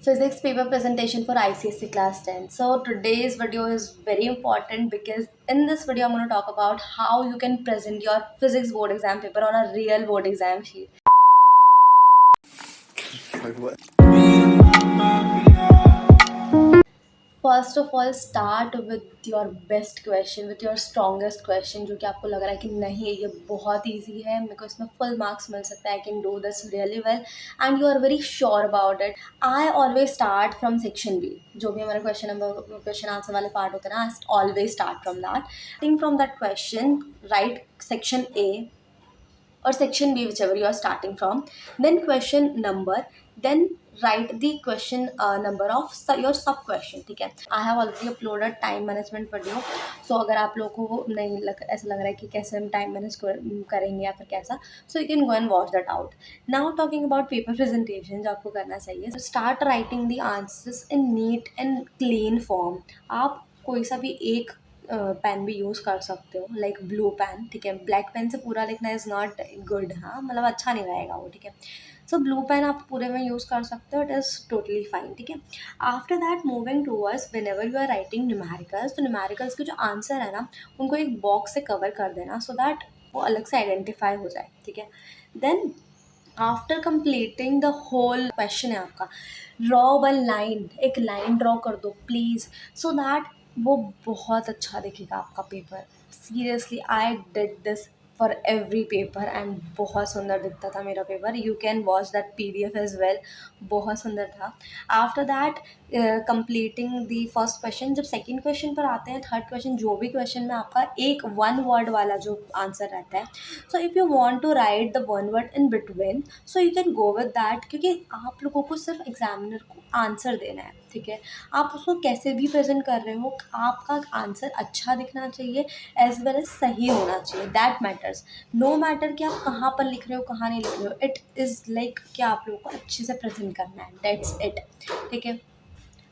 Physics paper presentation for ICSE class 10. So today's video is very important because in this video I'm going to talk about how you can present your physics board exam paper on a real board exam sheet. First of all start with your best question, with your strongest question, जो कि आपको लग रहा है कि नहीं ये बहुत ईजी है, मेरे को इसमें फुल मार्क्स मिल सकता है, I can do this really well and you are very sure about it. I always start from section B. जो भी हमारे क्वेश्चन आंसर वाले पार्ट होते हैं ना, आई always start from that. Think from that question, right section A or section B, whichever you are starting from, then question number, then write the question number of your sub question. ठीक है, I have already uploaded time management video. So अगर आप लोगों को नहीं ऐसा लग रहा है कि कैसे हम time manage करेंगे या फिर कैसा, so you can go and watch that out. Now talking about paper presentation जो आपको करना चाहिए, so start writing the answers in neat and clean form. आप कोई सा भी एक पेन भी यूज़ कर सकते हो, लाइक ब्लू पेन. ठीक है, ब्लैक पेन से पूरा लिखना इज़ नॉट गुड, हाँ मतलब अच्छा नहीं रहेगा वो. ठीक है, सो ब्लू पेन आप पूरे में यूज़ कर सकते हो, इट इज़ टोटली फाइन. ठीक है, after that moving towards whenever you are writing numericals, तो न्यूमेरिकल्स के जो आंसर है ना उनको एक बॉक्स से कवर कर देना सो दैट वो अलग से आइडेंटिफाई हो जाए. ठीक है, then after completing the whole question है आपका, ड्रॉ वन लाइन, एक लाइन ड्रॉ कर दो प्लीज़, सो दैट वो बहुत अच्छा दिखेगा आपका paper. Seriously I did this for every paper and बहुत सुंदर दिखता था मेरा paper. You can watch that PDF as well, बहुत सुंदर था. After that completing the first question, जब सेकेंड क्वेश्चन पर आते हैं, थर्ड क्वेश्चन, जो भी क्वेश्चन में आपका एक वन वर्ड वाला जो आंसर रहता है, so if you want to write the one word in between, so you can go with that, क्योंकि आप लोगों को सिर्फ एग्जामिनर को आंसर देना है. ठीक है, आप उसको कैसे भी प्रेजेंट कर रहे हो, आपका आंसर अच्छा दिखना चाहिए एज वेल एज सही होना चाहिए. दैट मैटर्स, नो मैटर कि आप कहाँ पर लिख रहे हो कहाँ नहीं लिख रहे हो, इट इज़ लाइक कि आप लोगों को अच्छे से प्रेजेंट करना है, दैट्स इट. ठीक है,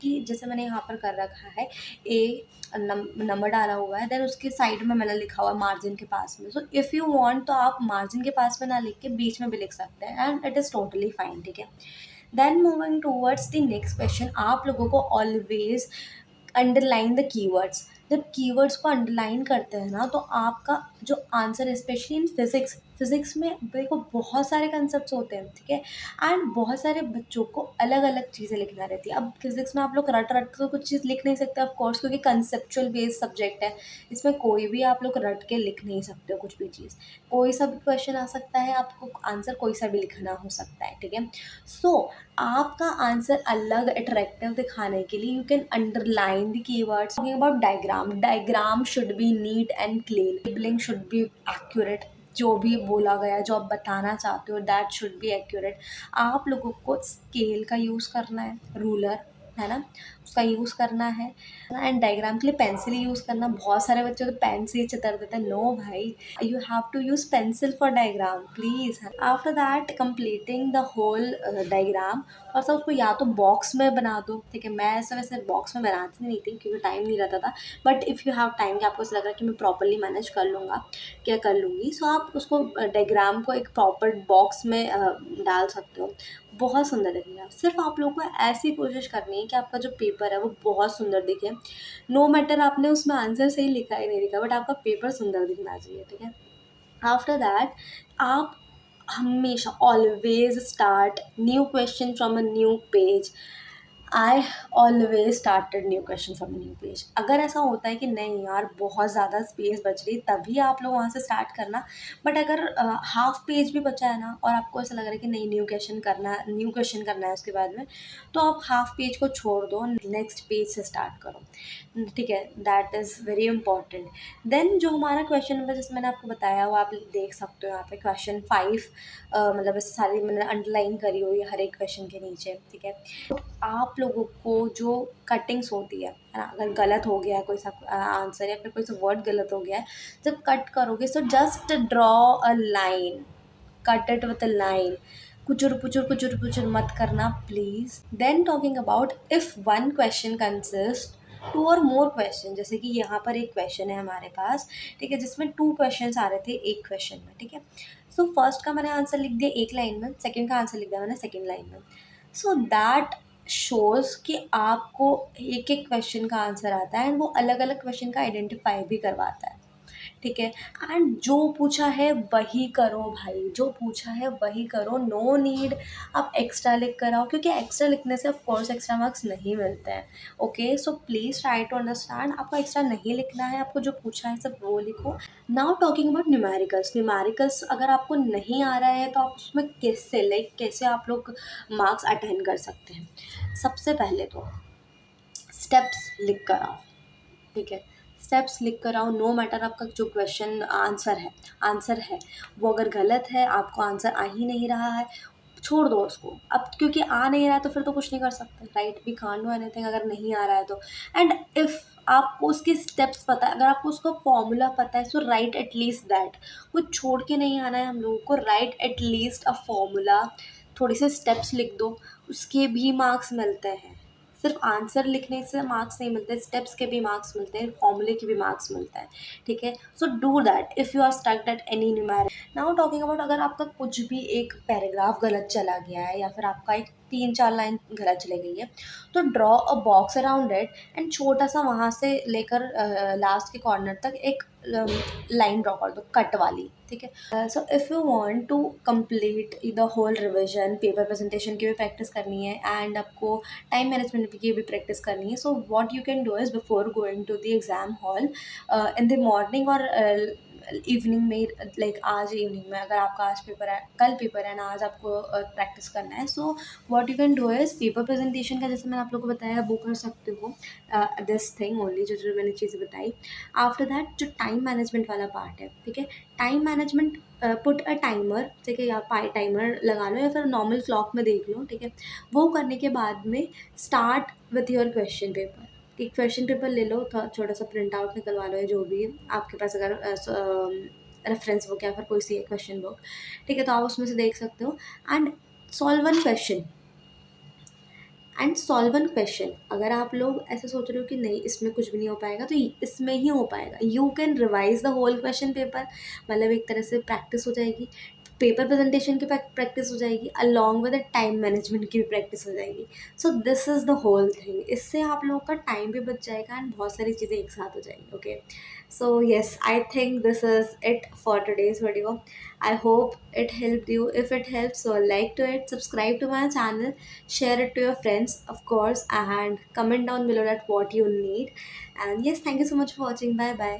कि जैसे मैंने यहाँ पर कर रखा है ए नंबर डाला हुआ है, देन उसके साइड में मैंने लिखा हुआ है मार्जिन के पास में. सो इफ़ यू वांट तो आप मार्जिन के पास में ना लिख के बीच में भी लिख सकते हैं and it is totally fine. ठीक है, then moving towards the next question, आप लोगों को ऑलवेज अंडरलाइन द कीवर्ड्स. जब कीवर्ड्स को अंडरलाइन करते हैं ना, तो आपका जो आंसर, स्पेशली इन फिज़िक्स में देखो बहुत सारे कंसेप्ट होते हैं. ठीक है, एंड बहुत सारे बच्चों को अलग अलग चीज़ें लिखना रहती है. अब फिज़िक्स में आप लोग रट रट तो कुछ चीज़ लिख नहीं सकते ऑफ कोर्स, क्योंकि कंसेप्चुअल बेस्ड सब्जेक्ट है. इसमें कोई भी आप लोग रट के लिख नहीं सकते हो कुछ भी चीज़. कोई सा भी क्वेश्चन आ सकता है, आपको आंसर कोई सा भी लिखना हो सकता है. ठीक है, सो आपका आंसर अलग अट्रैक्टिव दिखाने के लिए you can underline the keywords. Talking about diagram should be neat and clean, labelling should be accurate. जो भी बोला गया, जो आप बताना चाहते हो, दैट शुड बी एक्यूरेट. आप लोगों को स्केल का यूज़ करना है, रूलर है ना, उसका यूज़ करना है. एंड डायग्राम के लिए पेंसिल यूज़ करना. बहुत सारे बच्चे तो पेन से ही चितर देते हैं. नो भाई, you have to use pencil for diagram please. After that completing the whole diagram, और सब उसको या तो बॉक्स में बना दो. ठीक है, मैं ऐसा वैसे बॉक्स में बनाती नहीं थी क्योंकि टाइम नहीं रहता था, but if you have time कि आपको ऐसा लग रहा है कि मैं प्रॉपरली मैनेज कर लूँगा, क्या कर लूँगी, सो आप उसको डायग्राम को एक प्रॉपर बॉक्स में डाल सकते हो. बहुत सुंदर दिखेगा. सिर्फ आप लोगों को ऐसी कोशिश करनी है कि आपका जो पेपर है वो बहुत सुंदर दिखे. नो मैटर आपने उसमें आंसर सही लिखा ही नहीं लिखा, बट आपका पेपर सुंदर दिखना चाहिए. ठीक है, आफ्टर दैट आप हमेशा always start new question from a new page. I always started new question from new page. अगर ऐसा होता है कि नहीं यार बहुत ज़्यादा स्पेस बच रही, तभी आप लोग वहाँ से स्टार्ट करना. बट अगर हाफ पेज भी बचा है ना और आपको ऐसा लग रहा है कि नहीं न्यू क्वेश्चन करना है उसके बाद में, तो आप हाफ पेज को छोड़ दो, नेक्स्ट पेज से स्टार्ट करो. ठीक है, that is very important. Then जो हमारा क्वेश्चन नंबर, जैसे मैंने आपको बताया, वो आप देख सकते हो यहाँ पे क्वेश्चन 5, मतलब इस सारी मैंने अंडरलाइन करी हुई है हर एक क्वेश्चन के नीचे. ठीक है, तो आप लोगों को जो कटिंग्स होती है ना, अगर गलत हो गया है कोई सा आंसर या फिर कोई सा वर्ड गलत हो गया है, जब कट करोगे so just draw a line, cut it with a line. कुचुर पुचुर मत करना please. Then talking about if one question consist two or more question, जैसे कि यहाँ पर एक क्वेश्चन है हमारे पास. ठीक है, जिसमें 2 क्वेश्चन आ रहे थे एक क्वेश्चन में. ठीक है, सो फर्स्ट का मैंने आंसर लिख दिया एक लाइन में, सेकंड का आंसर लिख दिया मैंने सेकंड लाइन में. सो दैट शोज़ कि आपको एक-एक क्वेश्चन का आंसर आता है, एंड वो अलग-अलग क्वेश्चन का आइडेंटिफ़ाई भी करवाता है, ठीक है? एंड जो पूछा है वही करो भाई, जो पूछा है वही करो, नो नीड आप एक्स्ट्रा लिख कर आओ, क्योंकि एक्स्ट्रा लिखने से ऑफ कोर्स एक्स्ट्रा मार्क्स नहीं मिलते हैं, okay? So please try to understand, आपको एक्स्ट्रा नहीं लिखना है, आपको जो पूछा है सिर्फ वो लिखो। Now talking about numericals, numericals अगर आपको नहीं आ रहा है तो आप उसमें कैसे, लाइक कैसे आप लोग मार्क्स अटेन कर सकते हैं? सबसे पहले तो स्टेप्स लिख कर आओ, ठीक है? स्टेप्स लिख कर आओ, नो मैटर आपका जो क्वेश्चन आंसर है वो अगर गलत है, आपको आंसर आ ही नहीं रहा है, छोड़ दो उसको। अब क्योंकि आ नहीं रहा है तो फिर तो कुछ नहीं कर सकते, right? We can't do anything अगर नहीं आ रहा है तो। एंड इफ़ आपको उसके स्टेप्स पता है, अगर आपको उसका फॉर्मूला पता है, सो राइट एट लीस्ट दैट। कुछ छोड़ के नहीं आना है हम लोगों को, right at least a formula, थोड़े से स्टेप्स लिख दो, उसके भी मार्क्स मिलते हैं। सिर्फ आंसर लिखने से मार्क्स नहीं मिलते, स्टेप्स के भी मार्क्स मिलते हैं, फॉर्मूले के भी मार्क्स मिलता है, ठीक है? So do that if you are stuck at any numeric. Now talking about, अगर आपका कुछ भी एक पैराग्राफ गलत चला गया है या फिर आपका एक 3-4 लाइन गलत चली गई है, तो draw a box around it, and छोटा सा वहाँ से लेकर लास्ट के कॉर्नर तक एक लाइन ड्रॉ कर दो, कट वाली, ठीक है? So if you want to complete the whole revision, paper presentation की भी प्रैक्टिस करनी है एंड आपको टाइम मैनेजमेंट की भी प्रैक्टिस करनी है, so what you can do is before going to the exam hall in the morning और इवनिंग में, लाइक आज इवनिंग में, अगर आपका आज पेपर है, कल पेपर है ना, आज आपको प्रैक्टिस करना है, so what you can do is paper presentation का, जैसे मैंने आप लोगों को बताया, वो कर सकते हो, दिस थिंग ओनली, जो जो मैंने चीज़ें बताई। आफ्टर दैट जो टाइम मैनेजमेंट वाला पार्ट है, ठीक है? Time management, put a timer, ठीक है? या टाइमर लगा लो या फिर नॉर्मल क्लॉक में देख लो, ठीक है? वो करने के बाद में start with your question paper. कि क्वेश्चन पेपर ले लो, छोटा सा प्रिंट आउट निकलवा लो, या जो भी है आपके पास, अगर रेफरेंस बुक या फिर कोई सी क्वेश्चन बुक, ठीक है? तो आप उसमें से देख सकते हो, and solve one question, solve one question. अगर आप लोग ऐसे सोच रहे हो कि नहीं इसमें कुछ भी नहीं हो पाएगा, तो इसमें ही हो पाएगा। You can revise the whole question paper, मतलब एक तरह से प्रैक्टिस हो जाएगी, पेपर प्रेजेंटेशन की प्रैक्टिस हो जाएगी, along with the time management की भी प्रैक्टिस हो जाएगी। So this is the whole thing, इससे आप लोगों का टाइम भी बच जाएगा एंड बहुत सारी चीज़ें एक साथ हो जाएगी, okay? So yes, I think this is it for today's video. I hope it helped you. If it helps, so like to it, subscribe to my channel, share it to your friends, of course, and comment down below that what you need. And yes, thank you so much for watching. Bye bye.